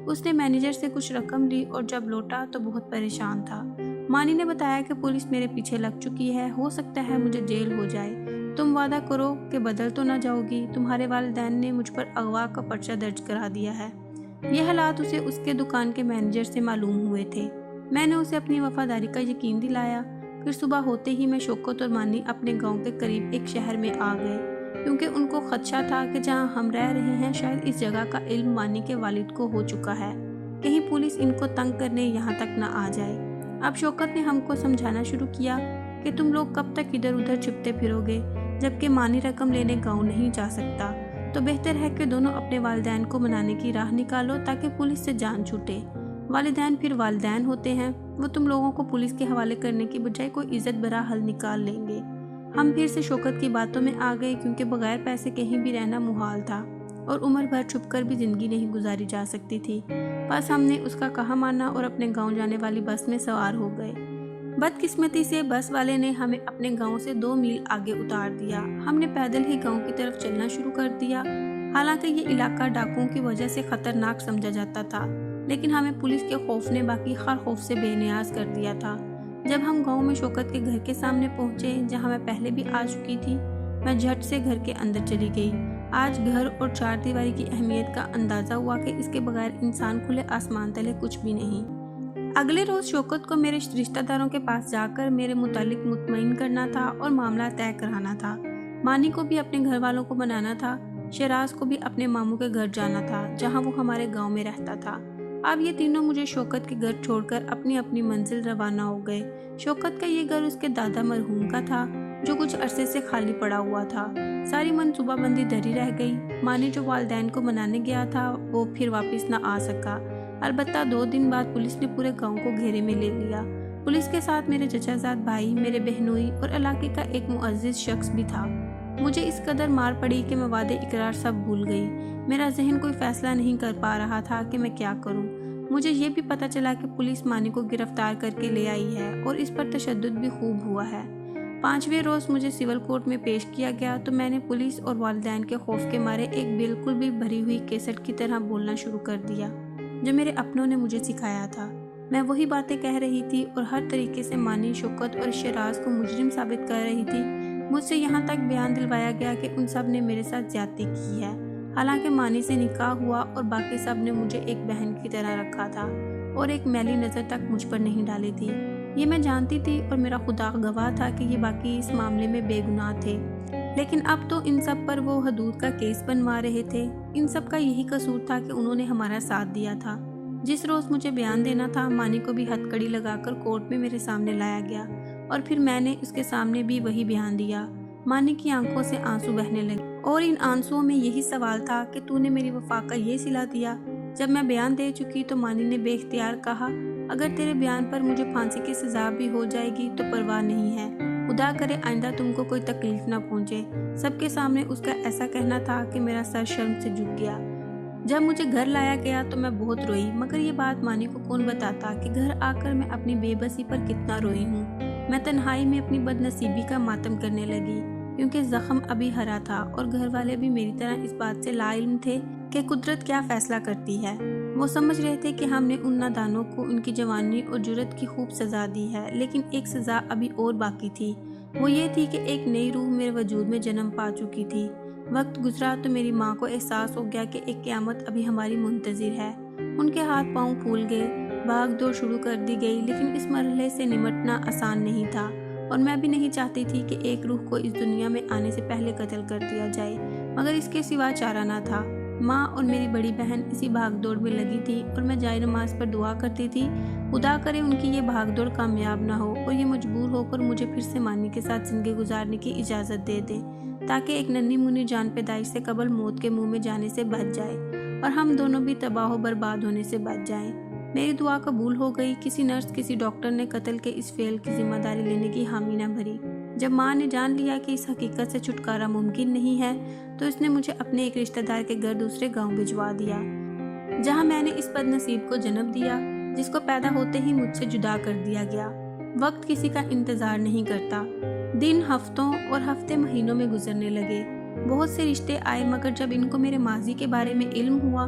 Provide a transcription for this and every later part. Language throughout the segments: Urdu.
اس نے مینیجر سے کچھ رقم لی اور جب لوٹا تو بہت پریشان تھا۔ مانی نے بتایا کہ پولیس میرے پیچھے لگ چکی ہے، ہو سکتا ہے مجھے جیل ہو جائے۔ تم وعدہ کرو کہ بدل تو نہ جاؤ گی، تمہارے والدین نے مجھ پر اغوا کا پرچہ درج کرا دیا ہے۔ یہ حالات اسے اس کے دکان کے مینیجر سے معلوم ہوئے تھے۔ میں نے اسے اپنی وفاداری کا یقین دلایا۔ پھر صبح ہوتے ہی میں شوکت اور مانی اپنے گاؤں کے قریب ایک شہر میں آ گئے، کیونکہ ان کو خدشہ تھا کہ جہاں ہم رہ رہے ہیں شاید اس جگہ کا علم مانی کے والد کو ہو چکا ہے، کہیں پولیس ان کو تنگ کرنے یہاں تک نہ آ جائے۔ اب شوکت نے ہم کو سمجھانا شروع کیا کہ تم لوگ کب تک ادھر ادھر چھپتے پھرو گے، جبکہ مانی رقم لینے گاؤں نہیں جا سکتا، تو بہتر ہے کہ دونوں اپنے والدین کو منانے کی راہ نکالو تاکہ پولیس سے جان چھوٹے۔ والدین پھر والدین ہوتے ہیں، وہ تم لوگوں کو پولیس کے حوالے کرنے کی بجائے کوئی عزت برا حل نکال لیں گے۔ ہم پھر سے شوکت کی باتوں میں آ گئے، کیونکہ بغیر پیسے کہیں بھی رہنا محال تھا اور عمر بھر چھپ کر بھی زندگی نہیں گزاری جا سکتی تھی۔ بس ہم نے اس کا کہا مانا اور اپنے گاؤں جانے والی بس میں سوار ہو گئے۔ بدقسمتی سے بس والے نے ہمیں اپنے گاؤں سے 2 میل آگے اتار دیا۔ ہم نے پیدل ہی گاؤں کی طرف چلنا شروع کر دیا۔ حالانکہ یہ علاقہ ڈاکوؤں کی وجہ سے خطرناک سمجھا جاتا تھا، لیکن ہمیں پولیس کے خوف نے باقی ہر خوف سے بے نیاز کر دیا تھا۔ جب ہم گاؤں میں شوکت کے گھر کے سامنے پہنچے، جہاں میں پہلے بھی آ چکی تھی، میں جھٹ سے گھر کے اندر چلی گئی۔ آج گھر اور چار دیواری کی اہمیت کا اندازہ ہوا کہ اس کے بغیر انسان کھلے آسمان تلے کچھ بھی نہیں۔ اگلے روز شوکت کو میرے رشتہ داروں کے پاس جا کر میرے متعلق مطمئن کرنا تھا اور معاملہ طے کرانا تھا۔ مانی کو بھی اپنے گھر والوں کو بنانا تھا، شیراز کو بھی اپنے ماموں کے گھر جانا تھا جہاں وہ ہمارے گاؤں میں رہتا تھا۔ اب یہ تینوں مجھے شوکت کے گھر چھوڑ کر اپنی اپنی منزل روانہ ہو گئے۔ شوکت کا یہ گھر اس کے دادا مرحوم کا تھا، جو کچھ عرصے سے خالی پڑا ہوا تھا۔ ساری منصوبہ بندی دھری رہ گئی۔ مانی جو والدین کو منانے گیا تھا وہ پھر واپس نہ آ سکا۔ البتہ 2 دن بعد پولیس نے پورے گاؤں کو گھیرے میں لے لیا۔ پولیس کے ساتھ میرے چچا زاد بھائی، میرے بہنوئی اور علاقے کا ایک معزز شخص بھی تھا۔ مجھے اس قدر مار پڑی کہ میں وعدے اقرار سب بھول گئی۔ میرا ذہن کوئی فیصلہ نہیں کر پا رہا تھا کہ میں کیا کروں۔ مجھے یہ بھی پتہ چلا کہ پولیس مانی کو گرفتار کر کے لے آئی ہے اور اس پر تشدد بھی خوب ہوا ہے۔ 5ویں روز مجھے سول کورٹ میں پیش کیا گیا تو میں نے پولیس اور والدین کے خوف کے مارے ایک بالکل بھی بھری ہوئی کیسٹ کی طرح بولنا شروع کر دیا، جو میرے اپنوں نے مجھے سکھایا تھا۔ میں وہی باتیں کہہ رہی تھی اور ہر طریقے سے مانی، شوکت اور شیراز کو مجرم ثابت کر رہی تھی۔ مجھ سے یہاں تک بیان دلوایا گیا کہ ان سب نے میرے ساتھ زیادتی کی ہے، حالانکہ مانی سے نکاح ہوا اور باقی سب نے مجھے ایک بہن کی طرح رکھا تھا اور ایک میلی نظر تک مجھ پر نہیں ڈالی تھی۔ یہ میں جانتی تھی اور میرا خدا گواہ تھا کہ یہ باقی اس معاملے میں بے گناہ تھے، لیکن اب تو ان سب پر وہ حدود کا کیس بنوا رہے تھے۔ ان سب کا یہی قصور تھا کہ انہوں نے ہمارا ساتھ دیا تھا۔ جس روز مجھے بیان دینا تھا، مانی کو بھی ہتھ کڑی لگا کر کورٹ میں میرے سامنے لایا گیا اور پھر میں نے اس کے سامنے بھی وہی بیان دیا۔ مانی کی آنکھوں سے آنسو بہنے لگے اور ان آنسوؤں میں یہی سوال تھا کہ تو نے میری وفا کا یہ صلہ دیا۔ جب میں بیان دے چکی تو مانی نے بے اختیار کہا، اگر تیرے بیان پر مجھے پھانسی کی سزا بھی ہو جائے گی تو پرواہ نہیں ہے، خدا کرے آئندہ تم کو کوئی تکلیف نہ پہنچے۔ سب کے سامنے اس کا ایسا کہنا تھا کہ میرا سر شرم سے جھک گیا۔ جب مجھے گھر لایا گیا تو میں بہت روئی، مگر یہ بات مانی کو کون بتاتا کہ گھر آ کر میں اپنی بے بسی پر کتنا روئی ہوں۔ میں تنہائی میں اپنی بد نصیبی کا ماتم کرنے لگی، کیونکہ زخم ابھی ہرا تھا اور گھر والے بھی میری طرح اس بات سے لا علم تھے کہ قدرت کیا فیصلہ کرتی ہے۔ وہ سمجھ رہے تھے کہ ہم نے ان نادانوں کو ان کی جوانی اور جرت کی خوب سزا دی ہے، لیکن ایک سزا ابھی اور باقی تھی۔ وہ یہ تھی کہ ایک نئی روح میرے وجود میں جنم پا چکی تھی۔ وقت گزرا تو میری ماں کو احساس ہو گیا کہ ایک قیامت ابھی ہماری منتظر ہے۔ ان کے ہاتھ پاؤں پھول گئے، بھاگ دوڑ شروع کر دی گئی، لیکن اس مرحلے سے نمٹنا آسان نہیں تھا اور میں بھی نہیں چاہتی تھی کہ ایک روح کو اس دنیا میں آنے سے پہلے قتل کر دیا جائے، مگر اس کے سوا چارہ نہ تھا۔ ماں اور میری بڑی بہن اسی بھاگ دوڑ میں لگی تھی اور میں جائے نماز پر دعا کرتی تھی، خدا کرے ان کی یہ بھاگ دوڑ کامیاب نہ ہو اور یہ مجبور ہو کر مجھے پھر سے مانی کے ساتھ زندگی گزارنے کی اجازت دے دیں، تاکہ ایک ننھی منی جان پیدائش سے قبل موت کے منہ میں جانے سے بچ جائے اور ہم دونوں بھی تباہ و برباد ہونے سے بچ جائیں۔ میری دعا قبول ہو گئی۔ کسی نرس، کسی ڈاکٹر نے قتل کے اس فعل کی ذمہ داری لینے کی حامی نہ بھری۔ جب ماں نے جان لیا کہ اس حقیقت سے چھٹکارا ممکن نہیں ہے تو اس نے مجھے اپنے ایک رشتہ دار کے گھر دوسرے گاؤں بھجوا دیا، جہاں میں نے اس بد نصیب کو جنم دیا جس کو پیدا ہوتے ہی مجھ سے جدا کر دیا گیا۔ وقت کسی کا انتظار نہیں کرتا۔ دن ہفتوں اور ہفتے مہینوں میں گزرنے لگے۔ بہت سے رشتے آئے، مگر جب ان کو میرے ماضی کے بارے میں علم ہوا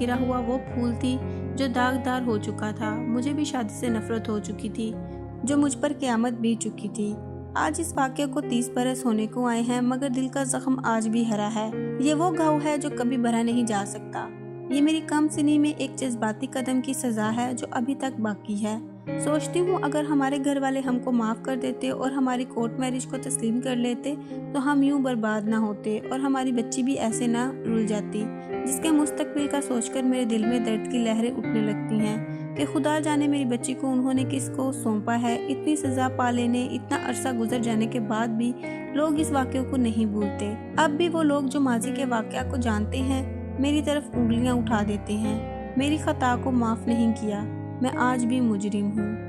گرا ہوا وہ پھول تھی جو داغدار ہو چکا تھا۔ مجھے بھی شادی سے نفرت ہو چکی تھی، جو مجھ پر قیامت بیت چکی تھی۔ آج اس واقعے کو 30 برس ہونے کو آئے ہیں، مگر دل کا زخم آج بھی ہرا ہے۔ یہ وہ گھاؤ ہے جو کبھی بھرا نہیں جا سکتا۔ یہ میری کم سنی میں ایک جذباتی قدم کی سزا ہے جو ابھی تک باقی ہے۔ سوچتی ہوں اگر ہمارے گھر والے ہم کو معاف کر دیتے اور ہماری کورٹ میرج کو تسلیم کر لیتے تو ہم یوں برباد نہ ہوتے اور ہماری بچی بھی ایسے نہ رل جاتی، جس کے مستقبل کا سوچ کر میرے دل میں درد کی لہریں اٹھنے لگتی ہیں کہ خدا جانے میری بچی کو انہوں نے کس کو سونپا ہے۔ اتنی سزا پا لینے، اتنا عرصہ گزر جانے کے بعد بھی لوگ اس واقعے کو نہیں بھولتے۔ اب بھی وہ لوگ جو ماضی کے واقعہ کو جانتے ہیں میری طرف انگلیاں اٹھا دیتے ہیں۔ میری خطا کو معاف نہیں کیا، میں آج بھی مجرم ہوں۔